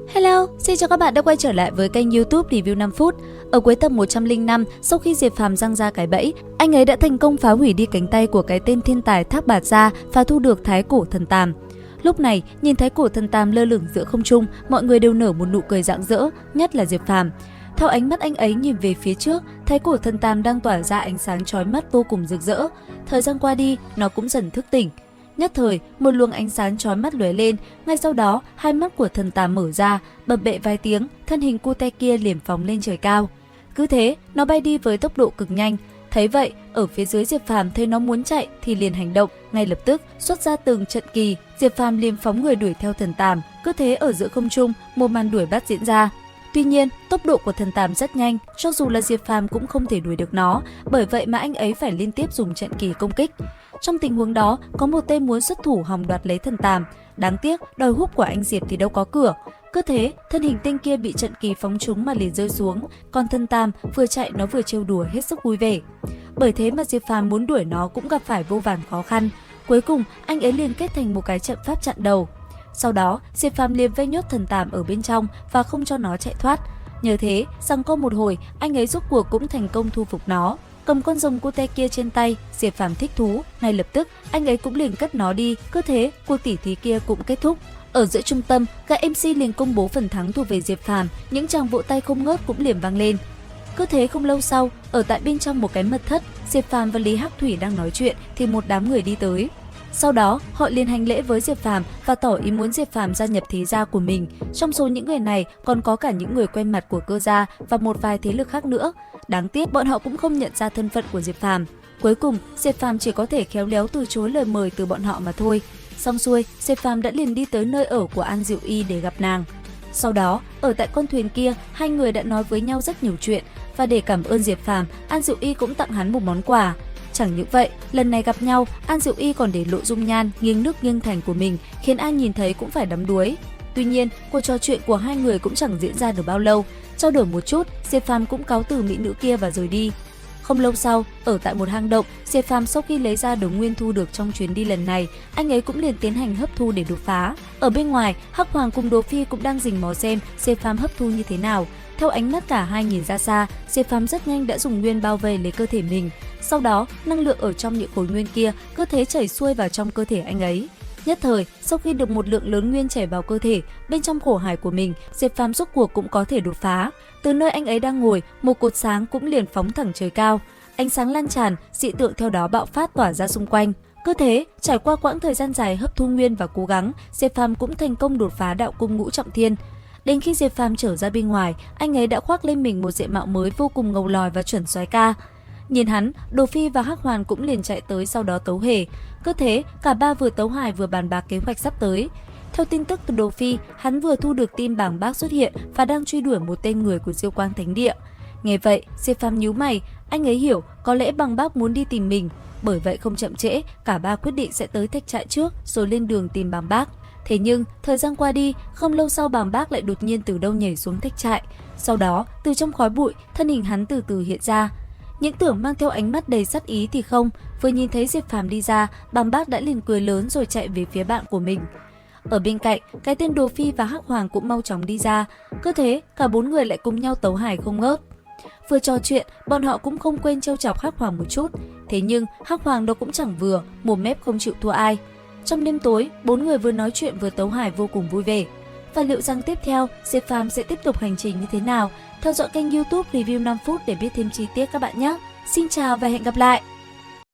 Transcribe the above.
Hello, xin chào các bạn đã quay trở lại với kênh YouTube Review 5 phút. Ở cuối tập 105, sau khi Diệp Phàm giăng ra cái bẫy, anh ấy đã thành công phá hủy đi cánh tay của cái tên thiên tài Thác Bạt Gia và thu được Thái Cổ Thần Tàm. Lúc này, nhìn Thái Cổ Thần Tàm lơ lửng giữa không trung, mọi người đều nở một nụ cười rạng rỡ, nhất là Diệp Phàm. Theo ánh mắt anh ấy nhìn về phía trước, Thái Cổ Thần Tàm đang tỏa ra ánh sáng chói mắt vô cùng rực rỡ. Thời gian qua đi, nó cũng dần thức tỉnh. Nhất thời, một luồng ánh sáng chói mắt lóe lên, ngay sau đó, hai mắt của thần tàm mở ra, bập bẹ vài tiếng, thân hình cute kia liền phóng lên trời cao. Cứ thế, nó bay đi với tốc độ cực nhanh. Thấy vậy, ở phía dưới Diệp Phàm thấy nó muốn chạy thì liền hành động, ngay lập tức xuất ra từng trận kỳ, Diệp Phàm liền phóng người đuổi theo thần tàm. Cứ thế ở giữa không trung, một màn đuổi bắt diễn ra. Tuy nhiên, tốc độ của thần tàm rất nhanh, cho dù là Diệp Phàm cũng không thể đuổi được nó, bởi vậy mà anh ấy phải liên tiếp dùng trận kỳ công kích. Trong tình huống đó, có một tên muốn xuất thủ hòng đoạt lấy thần tàm, đáng tiếc đòi húp của anh Diệp thì đâu có cửa. Cứ thế, thân hình tên kia bị trận kỳ phóng trúng mà liền rơi xuống, còn thần tàm vừa chạy nó vừa trêu đùa hết sức vui vẻ. Bởi thế mà Diệp Phàm muốn đuổi nó cũng gặp phải vô vàn khó khăn. Cuối cùng, anh ấy liên kết thành một cái trận pháp chặn đầu. Sau đó, Diệp Phàm liền vây nhốt thần tàm ở bên trong và không cho nó chạy thoát. Nhờ thế, giằng co một hồi, anh ấy rốt cuộc cũng thành công thu phục nó. Cầm con rồng cute kia trên tay, Diệp Phàm thích thú, ngay lập tức anh ấy cũng liền cất nó đi. Cứ thế, cuộc tỉ thí kia cũng kết thúc. Ở giữa trung tâm, các MC liền công bố phần thắng thuộc về Diệp Phàm, những tràng vỗ tay không ngớt cũng liền vang lên. Cứ thế không lâu sau, ở tại bên trong một cái mật thất, Diệp Phàm và Lý Hắc Thủy đang nói chuyện thì một đám người đi tới. Sau đó, họ liền hành lễ với Diệp Phàm và tỏ ý muốn Diệp Phàm gia nhập thế gia của mình. Trong số những người này còn có cả những người quen mặt của Cơ gia và một vài thế lực khác nữa. Đáng tiếc bọn họ cũng không nhận ra thân phận của Diệp Phàm. Cuối cùng, Diệp Phàm chỉ có thể khéo léo từ chối lời mời từ bọn họ mà thôi. Xong xuôi, Diệp Phàm đã liền đi tới nơi ở của An Diệu Y để gặp nàng. Sau đó, ở tại con thuyền kia, hai người đã nói với nhau rất nhiều chuyện và để cảm ơn Diệp Phàm, An Diệu Y cũng tặng hắn một món quà. Chẳng những vậy, lần này gặp nhau, An Diệu Y còn để lộ dung nhan nghiêng nước nghiêng thành của mình, khiến ai nhìn thấy cũng phải đắm đuối. Tuy nhiên, cuộc trò chuyện của hai người cũng chẳng diễn ra được bao lâu. Trao đổi một chút, Diệp Phàm cũng cáo từ mỹ nữ kia và rời đi. Không lâu sau, ở tại một hang động, Diệp Phàm sau khi lấy ra đống nguyên thu được trong chuyến đi lần này, anh ấy cũng liền tiến hành hấp thu để đột phá. Ở bên ngoài, Hắc Hoàng cùng Đồ Phi cũng đang rình mò xem Diệp Phàm hấp thu như thế nào. Theo ánh mắt cả hai nhìn ra xa, Diệp Phàm rất nhanh đã dùng nguyên bao vây lấy cơ thể mình. Sau đó, năng lượng ở trong những khối nguyên kia cứ thế chảy xuôi vào trong cơ thể anh ấy. Nhất thời, sau khi được một lượng lớn nguyên chảy vào cơ thể, bên trong khổ hải của mình, Diệp Phàm rốt cuộc cũng có thể đột phá. Từ nơi anh ấy đang ngồi, một cột sáng cũng liền phóng thẳng trời cao. Ánh sáng lan tràn, dị tượng theo đó bạo phát tỏa ra xung quanh. Cứ thế, trải qua quãng thời gian dài hấp thu nguyên và cố gắng, Diệp Phàm cũng thành công đột phá đạo cung ngũ trọng thiên. Đến khi Diệp Phàm trở ra bên ngoài, anh ấy đã khoác lên mình một diện mạo mới vô cùng ngầu lòi và chuẩn soái ca. Nhìn hắn, Đồ Phi và Hắc Hoàn cũng liền chạy tới sau đó tấu hề. Cứ thế, cả ba vừa tấu hài vừa bàn bạc kế hoạch sắp tới. Theo tin tức từ Đồ Phi, hắn vừa thu được tin Bàng Bác xuất hiện và đang truy đuổi một tên người của Diêu Quang Thánh Địa. Nghe vậy, Diệp Phàm nhíu mày, anh ấy hiểu có lẽ Bàng Bác muốn đi tìm mình. Bởi vậy không chậm trễ, cả ba quyết định sẽ tới thạch trại trước rồi lên đường tìm Bàng Bác. Thế nhưng, thời gian qua đi, không lâu sau Bàng Bác lại đột nhiên từ đâu nhảy xuống thạch trại. Sau đó, từ trong khói bụi, thân hình hắn từ từ hiện ra. Những tưởng mang theo ánh mắt đầy sát ý thì không, vừa nhìn thấy Diệp Phàm đi ra, Bàng Bác đã liền cười lớn rồi chạy về phía bạn của mình. Ở bên cạnh, cái tên Đồ Phi và Hắc Hoàng cũng mau chóng đi ra. Cứ thế, cả bốn người lại cùng nhau tấu hài không ngớt. Vừa trò chuyện, bọn họ cũng không quên trêu chọc Hắc Hoàng một chút. Thế nhưng, Hắc Hoàng đó cũng chẳng vừa, mồm mép không chịu thua ai. Trong đêm tối, bốn người vừa nói chuyện vừa tấu hài vô cùng vui vẻ. Và liệu rằng tiếp theo, Diệp Phàm sẽ tiếp tục hành trình như thế nào? Theo dõi kênh YouTube Review 5 phút để biết thêm chi tiết các bạn nhé. Xin chào và hẹn gặp lại!